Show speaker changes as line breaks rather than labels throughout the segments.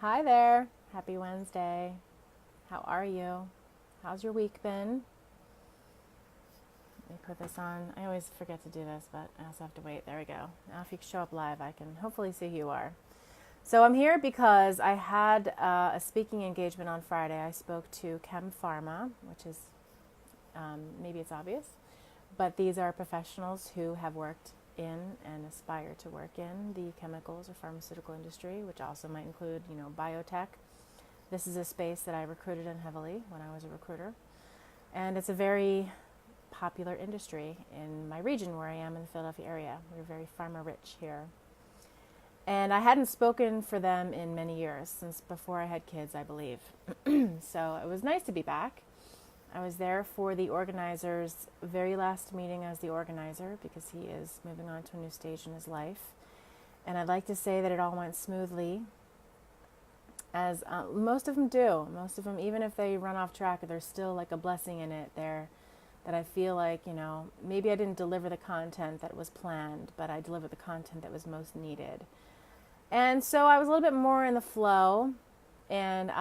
Hi there. Happy Wednesday. How are you? How's your week been? Let me put this on. I always forget to do this, but I also have to wait. There we go. Now, if you show up live, I can hopefully see who you are. So, I'm here because I had a speaking engagement on Friday. I spoke to Chem Pharma, which is maybe it's obvious, but these are professionals who have worked in and aspire to work in the chemicals or pharmaceutical industry, which also might include, biotech. This is a space that I recruited in heavily when I was a recruiter, and it's a very popular industry in my region where I am in the Philadelphia area. We're very farmer rich here. And I hadn't spoken for them in many years, since before I had kids, I believe. So it was nice to be back. I was there for the organizer's very last meeting as the organizer because he is moving on to a new stage in his life. And I'd like to say that it all went smoothly, as most of them do. Most of them, even if they run off track, there's still like a blessing in it there that I feel like, maybe I didn't deliver the content that was planned, but I delivered the content that was most needed. And so I was a little bit more in the flow, and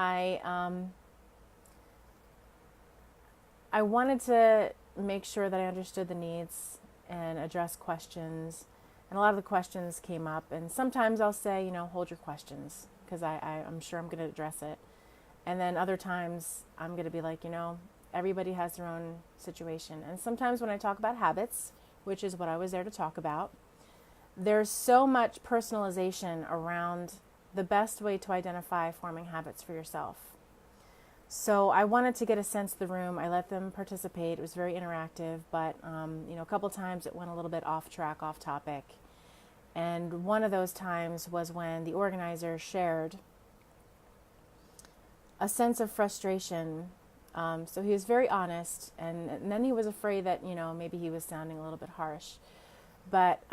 I wanted to make sure that I understood the needs and address questions. And a lot of the questions came up. And sometimes I'll say, hold your questions, because I'm sure I'm going to address it. And then other times I'm going to be like, everybody has their own situation. And sometimes when I talk about habits, which is what I was there to talk about, there's so much personalization around the best way to identify forming habits for yourself. So I wanted to get a sense of the room. I let them participate. It was very interactive, but a couple times it went a little bit off track, off topic. And one of those times was when the organizer shared a sense of frustration. So he was very honest, and then he was afraid that, maybe he was sounding a little bit harsh. But,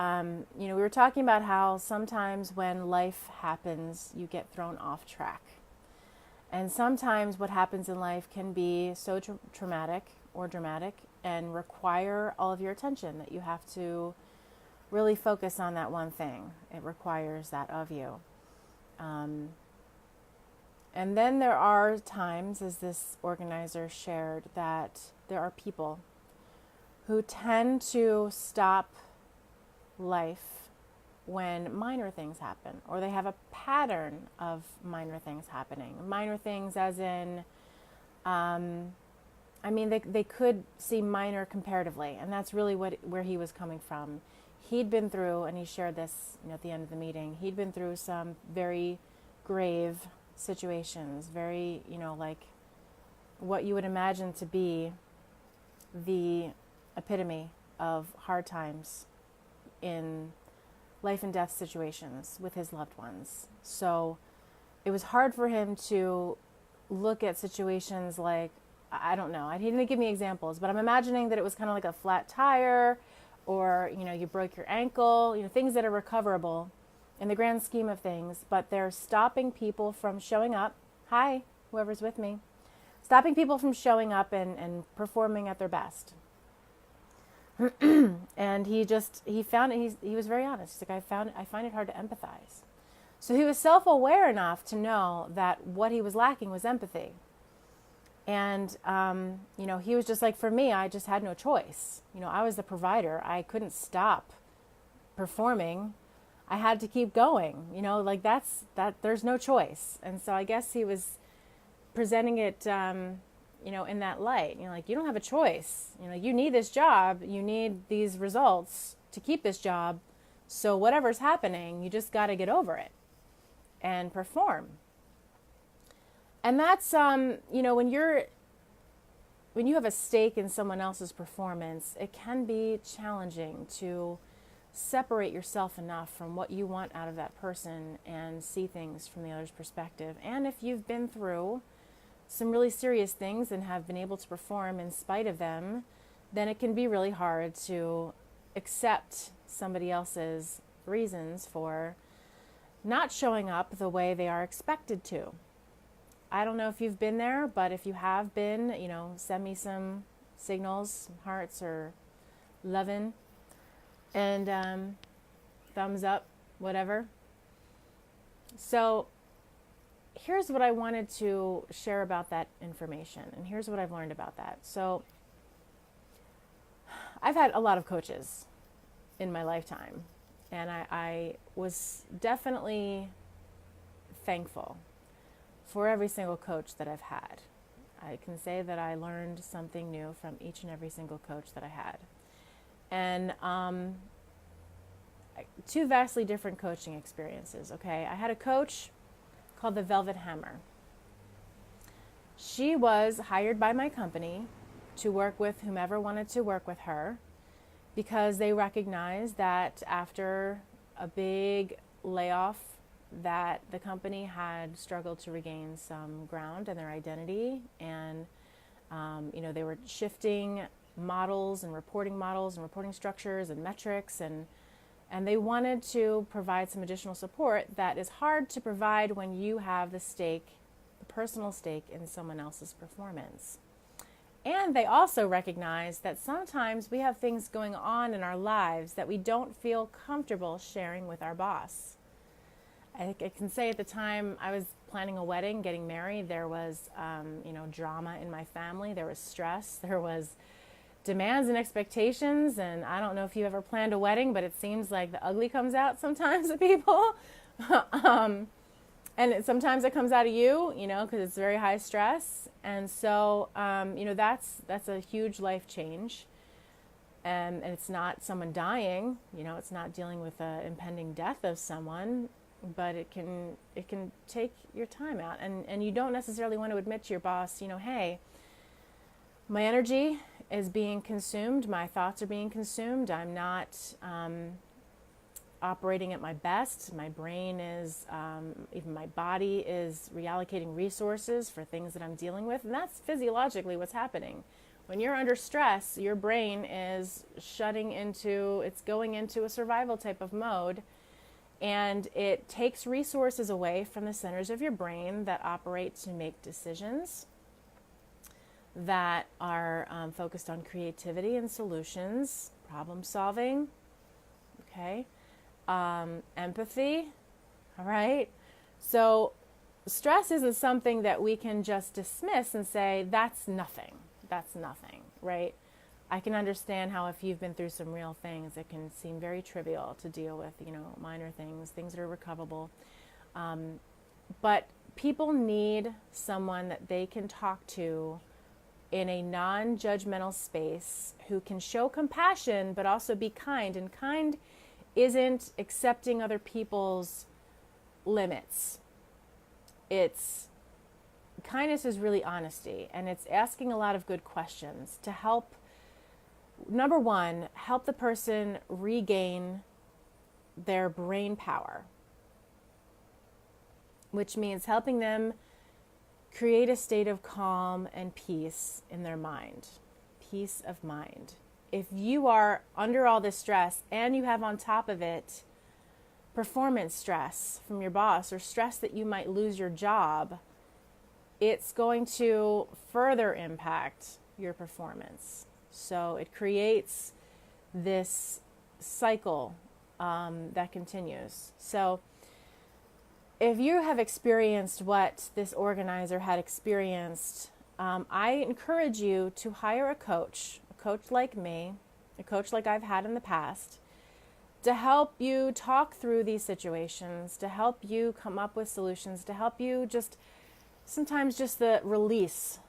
we were talking about how sometimes when life happens, you get thrown off track. And sometimes what happens in life can be so traumatic or dramatic and require all of your attention that you have to really focus on that one thing. It requires that of you. And then there are times, as this organizer shared, that there are people who tend to stop life when minor things happen, or they have a pattern of minor things happening. Minor things as in, they could seem minor comparatively, and that's really where he was coming from. He'd been through, and he shared this at the end of the meeting, he'd been through some very grave situations, very, like what you would imagine to be the epitome of hard times in life and death situations with his loved ones. So it was hard for him to look at situations like, I don't know, he didn't give me examples, but I'm imagining that it was kind of like a flat tire, or, you broke your ankle, things that are recoverable in the grand scheme of things, but they're stopping people from showing up. Hi, whoever's with me. Stopping people from showing up and performing at their best. And he found it, he was very honest. He's like, I find it hard to empathize. So he was self-aware enough to know that what he was lacking was empathy. And, he was just like, for me, I just had no choice. I was the provider. I couldn't stop performing. I had to keep going, there's no choice. And so I guess he was presenting it, in that light. You don't have a choice. You need this job. You need these results to keep this job. So whatever's happening, you just got to get over it and perform. And that's, when you have a stake in someone else's performance, it can be challenging to separate yourself enough from what you want out of that person and see things from the other's perspective. And if you've been through some really serious things and have been able to perform in spite of them, then it can be really hard to accept somebody else's reasons for not showing up the way they are expected to. I don't know if you've been there, but if you have been, send me some signals, some hearts or lovin', and thumbs up, whatever. So here's what I wanted to share about that information, and here's what I've learned about that. So I've had a lot of coaches in my lifetime, and I was definitely thankful for every single coach that I've had. I can say that I learned something new from each and every single coach that I had. And two vastly different coaching experiences, okay? I had a coach called the Velvet Hammer. She was hired by my company to work with whomever wanted to work with her, because they recognized that after a big layoff that the company had struggled to regain some ground in their identity, and they were shifting models and reporting structures and metrics, and they wanted to provide some additional support that is hard to provide when you have the personal stake in someone else's performance. And they also recognize that sometimes we have things going on in our lives that we don't feel comfortable sharing with our boss. I can say at the time I was planning a wedding, getting married, there was drama in my family, there was stress, there was demands and expectations, and I don't know if you ever planned a wedding, but it seems like the ugly comes out sometimes of people. And sometimes it comes out of you, because it's very high stress. And so, that's a huge life change. And it's not someone dying, it's not dealing with the impending death of someone, but it can take your time out. And you don't necessarily want to admit to your boss, hey, my energy is being consumed, my thoughts are being consumed, I'm not operating at my best, my brain is, even my body is reallocating resources for things that I'm dealing with, and that's physiologically what's happening. When you're under stress, your brain is it's going into a survival type of mode, and it takes resources away from the centers of your brain that operate to make decisions, that are focused on creativity and solutions, problem solving, okay, empathy, all right? So stress isn't something that we can just dismiss and say, that's nothing, right? I can understand how if you've been through some real things, it can seem very trivial to deal with, minor things that are recoverable. But people need someone that they can talk to in a non-judgmental space, who can show compassion but also be kind. And kind isn't accepting other people's limits. Kindness is really honesty, and it's asking a lot of good questions to help, number one, help the person regain their brain power, which means helping them create a state of calm and peace in their mind, peace of mind. If you are under all this stress and you have on top of it performance stress from your boss or stress that you might lose your job, it's going to further impact your performance. So it creates this cycle that continues. So if you have experienced what this organizer had experienced, I encourage you to hire a coach like me, a coach like I've had in the past, to help you talk through these situations, to help you come up with solutions, to help you sometimes just the release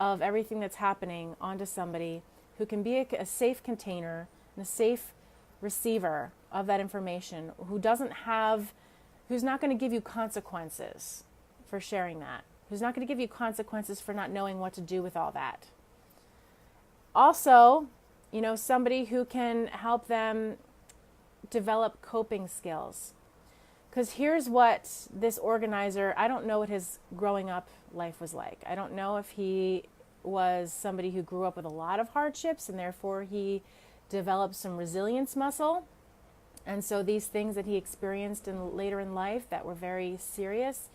of everything that's happening onto somebody who can be a safe container and a safe receiver of that information, who's not going to give you consequences for sharing that, who's not going to give you consequences for not knowing what to do with all that. Also, somebody who can help them develop coping skills. Because here's what this organizer, I don't know what his growing up life was like. I don't know if he was somebody who grew up with a lot of hardships and therefore he developed some resilience muscle. And so these things that he experienced later in life that were very serious,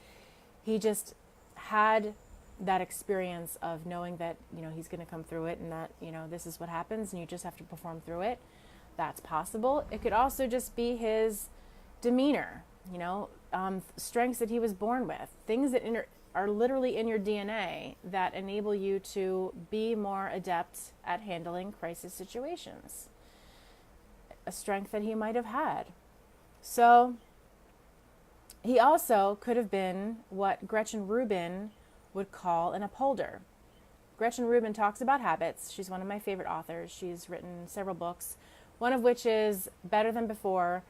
he just had that experience of knowing that, he's going to come through it, and that, this is what happens and you just have to perform through it. That's possible. It could also just be his demeanor. strengths that he was born with, things that are literally in your DNA that enable you to be more adept at handling crisis situations. A strength that he might have had. So he also could have been what Gretchen Rubin would call an upholder. Gretchen Rubin talks about habits. She's one of my favorite authors. She's written several books, one of which is Better Than Before,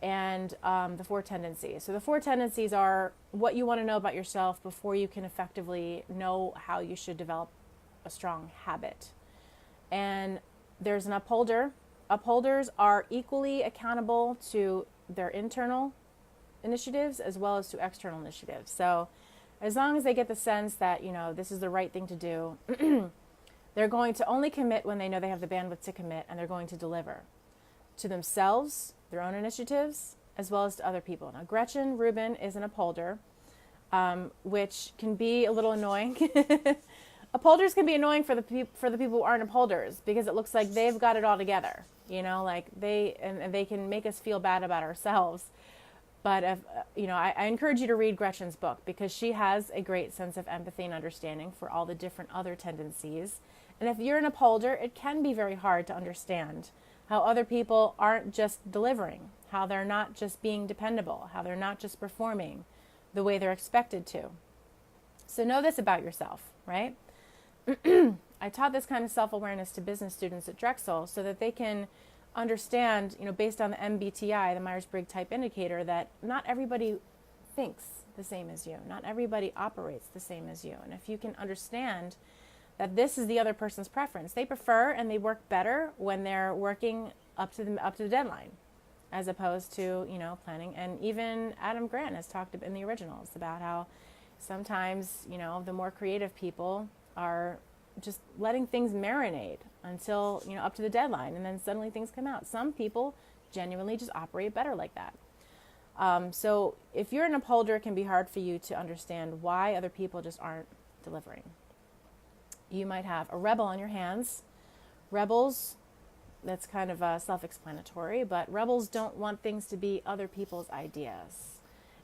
and the 4 tendencies. So the 4 tendencies are what you want to know about yourself before you can effectively know how you should develop a strong habit. And there's an upholder. Upholders are equally accountable to their internal initiatives as well as to external initiatives. So as long as they get the sense that, this is the right thing to do, they're going to only commit when they know they have the bandwidth to commit, and they're going to deliver to themselves, their own initiatives, as well as to other people. Now, Gretchen Rubin is an upholder, which can be a little annoying. Upholders can be annoying for the people who aren't upholders, because it looks like they've got it all together, like they can make us feel bad about ourselves. But I encourage you to read Gretchen's book, because she has a great sense of empathy and understanding for all the different other tendencies. And if you're an upholder, it can be very hard to understand how other people aren't just delivering, how they're not just being dependable, how they're not just performing the way they're expected to. So know this about yourself, right? I taught this kind of self-awareness to business students at Drexel so that they can understand, based on the MBTI, the Myers-Briggs Type Indicator, that not everybody thinks the same as you. Not everybody operates the same as you. And if you can understand that this is the other person's preference, they prefer and they work better when they're working up to the deadline, as opposed to, planning. And even Adam Grant has talked in the originals about how sometimes, the more creative people are just letting things marinate until, up to the deadline, and then suddenly things come out. Some people genuinely just operate better like that. So if you're an upholder, it can be hard for you to understand why other people just aren't delivering. You might have a rebel on your hands. Rebels, that's kind of self-explanatory, but rebels don't want things to be other people's ideas.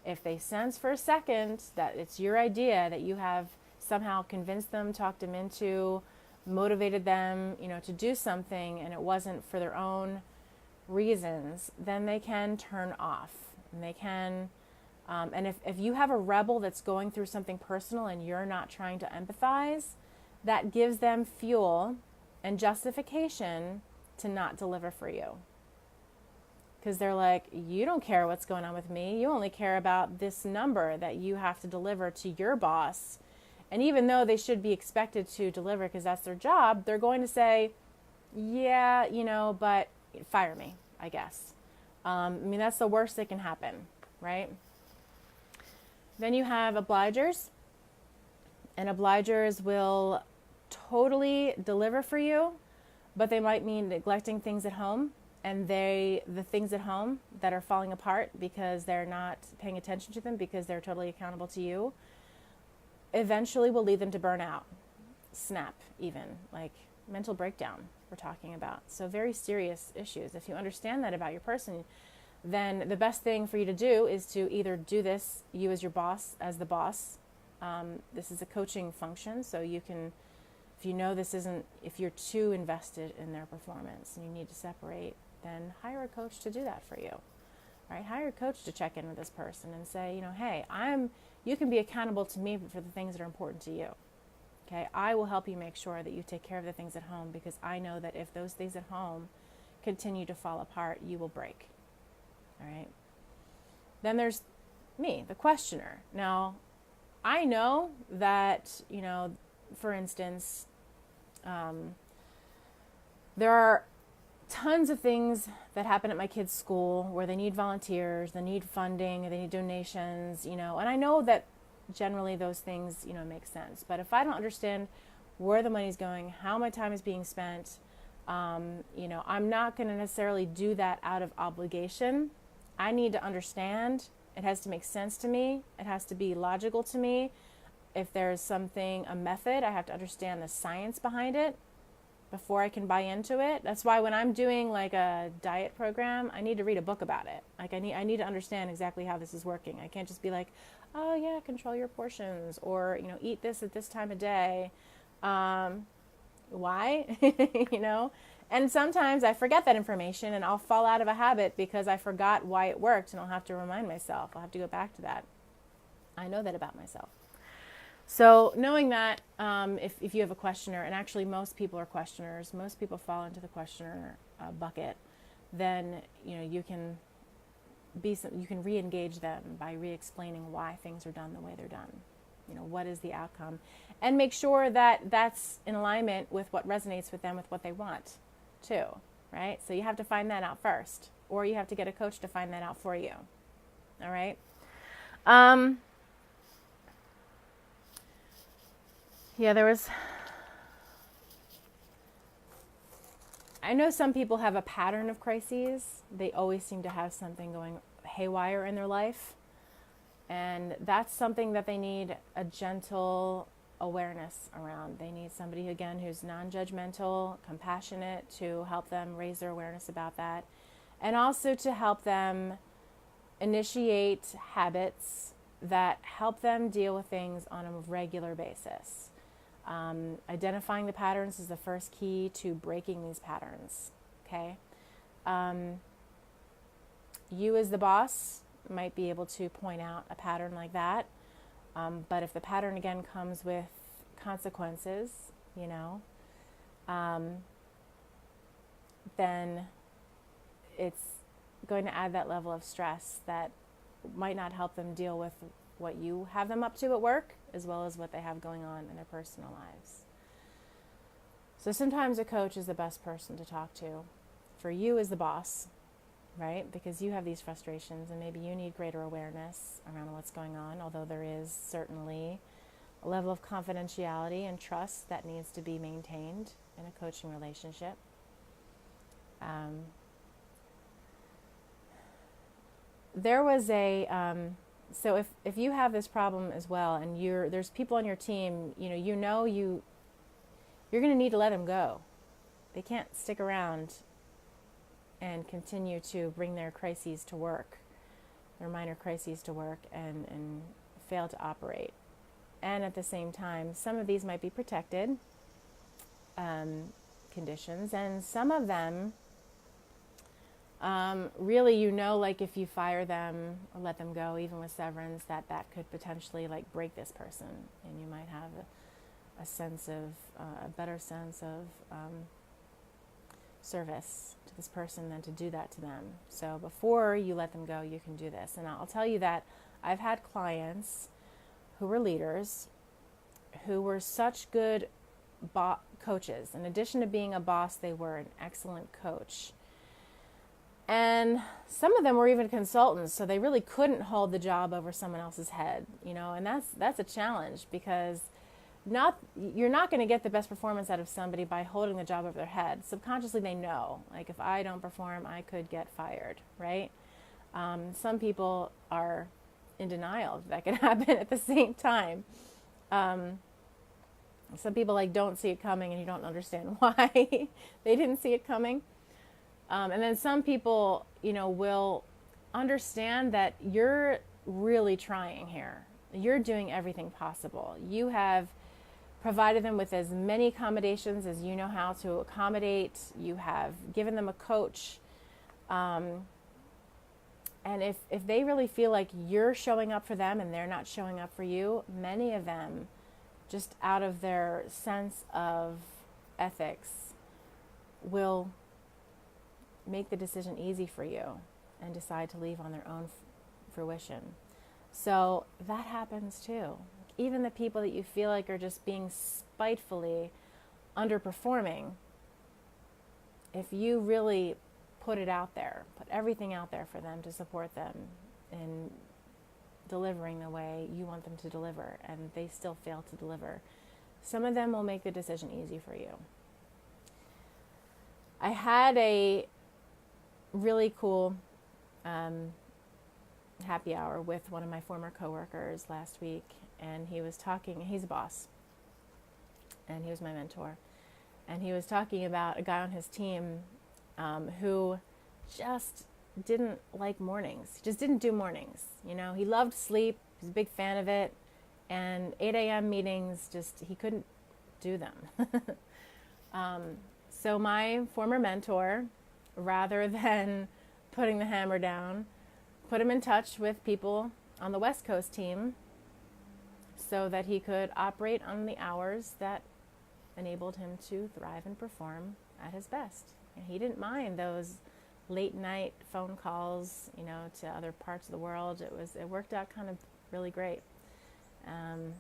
If they sense for a second that it's your idea, that you have somehow convinced them, talked them into, motivated them, to do something, and it wasn't for their own reasons, then they can turn off. And they can, and if you have a rebel that's going through something personal and you're not trying to empathize, that gives them fuel and justification to not deliver for you. Because they're like, you don't care what's going on with me. You only care about this number that you have to deliver to your boss. And even though they should be expected to deliver because that's their job, they're going to say, yeah, but fire me, I guess. That's the worst that can happen, right? Then you have obligers. And obligers will totally deliver for you, but they might mean neglecting things at home. And the things at home that are falling apart because they're not paying attention to them, because they're totally accountable to you, eventually will lead them to burnout, snap even, like mental breakdown we're talking about. So very serious issues. If you understand that about your person, then the best thing for you to do is to either do this, you as your boss, as the boss. This is a coaching function, so you can, if you know this isn't, if you're too invested in their performance and you need to separate, then hire a coach to do that for you, right? Hire a coach to check in with this person and say, hey, you can be accountable to me for the things that are important to you. Okay, I will help you make sure that you take care of the things at home, because I know that if those things at home continue to fall apart, you will break. All right. Then there's me, the questioner. Now, I know that, for instance, there are tons of things that happen at my kids' school where they need volunteers, they need funding, they need donations, and I know that generally those things, make sense. But if I don't understand where the money's going, how my time is being spent, I'm not going to necessarily do that out of obligation. I need to understand. It has to make sense to me. It has to be logical to me. If there's a method, I have to understand the science behind it. before I can buy into it. That's why when I'm doing like a diet program, I need to read a book about it. Like I need to understand exactly how this is working. I can't just be like, oh yeah, control your portions, or eat this at this time of day. Why? And sometimes I forget that information and I'll fall out of a habit because I forgot why it worked, and I'll have to remind myself. I'll have to go back to that. I know that about myself. So knowing that, if you have a questioner, and actually most people are questioners, most people fall into the questioner bucket, then you can re-engage them by re-explaining why things are done the way they're done. What is the outcome, and make sure that that's in alignment with what resonates with them, with what they want too, right? So you have to find that out first, or you have to get a coach to find that out for you. All right. Yeah, I know some people have a pattern of crises. They always seem to have something going haywire in their life. And that's something that they need a gentle awareness around. They need somebody, again, who's non-judgmental, compassionate, to help them raise their awareness about that. And also to help them initiate habits that help them deal with things on a regular basis. Identifying the patterns is the first key to breaking these patterns, okay? You as the boss might be able to point out a pattern like that, but if the pattern again comes with consequences, then it's going to add that level of stress that might not help them deal with what you have them up to at work, as well as what they have going on in their personal lives. So sometimes a coach is the best person to talk to for you as the boss, right? Because you have these frustrations and maybe you need greater awareness around what's going on, although there is certainly a level of confidentiality and trust that needs to be maintained in a coaching relationship. There was so if you have this problem as well, and there's people on your team, you're going to need to let them go. They can't stick around and continue to bring their crises to work, their minor crises to work, and fail to operate. And at the same time, some of these might be protected conditions, and some of them really, like if you fire them or let them go, even with severance, that could potentially break this person, and you might have a better sense of service to this person than to do that to them. So before you let them go, you can do this. And I'll tell you that I've had clients who were leaders, who were such good coaches. In addition to being a boss, they were an excellent coach. And some of them were even consultants, so they really couldn't hold the job over someone else's head, and that's a challenge, because you're not going to get the best performance out of somebody by holding the job over their head. Subconsciously, they know, if I don't perform, I could get fired, right? Some people are in denial that can happen at the same time. Some people don't see it coming, and you don't understand why they didn't see it coming. And then some people, will understand that you're really trying here. You're doing everything possible. You have provided them with as many accommodations as you know how to accommodate. You have given them a coach. And if they really feel like you're showing up for them and they're not showing up for you, many of them, just out of their sense of ethics, will make the decision easy for you and decide to leave on their own fruition. So that happens too. Even the people that you feel like are just being spitefully underperforming, if you really put it out there, put everything out there for them to support them in delivering the way you want them to deliver, and they still fail to deliver, some of them will make the decision easy for you. I had a really cool happy hour with one of my former coworkers last week, and he was talking. He's a boss, and he was my mentor, And he was talking about a guy on his team who just didn't like mornings. He just didn't do mornings. You know, he loved sleep. He's a big fan of it. And 8 a.m. meetings, just he couldn't do them. So my former mentor, rather than putting the hammer down, put him in touch with people on the West Coast team so that he could operate on the hours that enabled him to thrive and perform at his best. And he didn't mind those late night phone calls, you know, to other parts of the world. It worked out kind of really great. And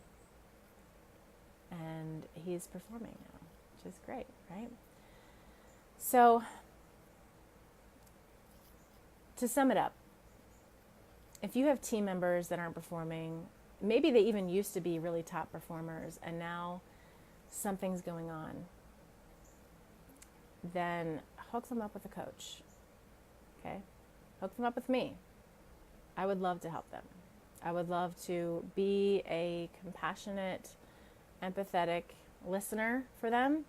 he's performing now, which is great, right? So, to sum it up, if you have team members that aren't performing, maybe they even used to be really top performers and now something's going on, then hook them up with a coach, okay? Hook them up with me. I would love to help them. I would love to be a compassionate, empathetic listener for them.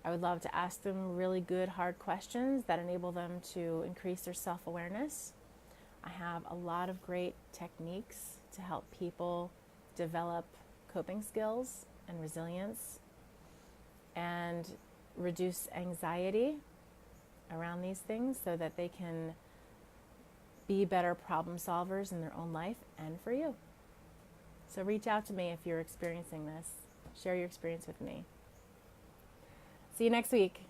I would love to ask them really good, hard questions that enable them to increase their self-awareness. I have a lot of great techniques to help people develop coping skills and resilience and reduce anxiety around these things so that they can be better problem solvers in their own life and for you. So reach out to me if you're experiencing this. Share your experience with me. See you next week.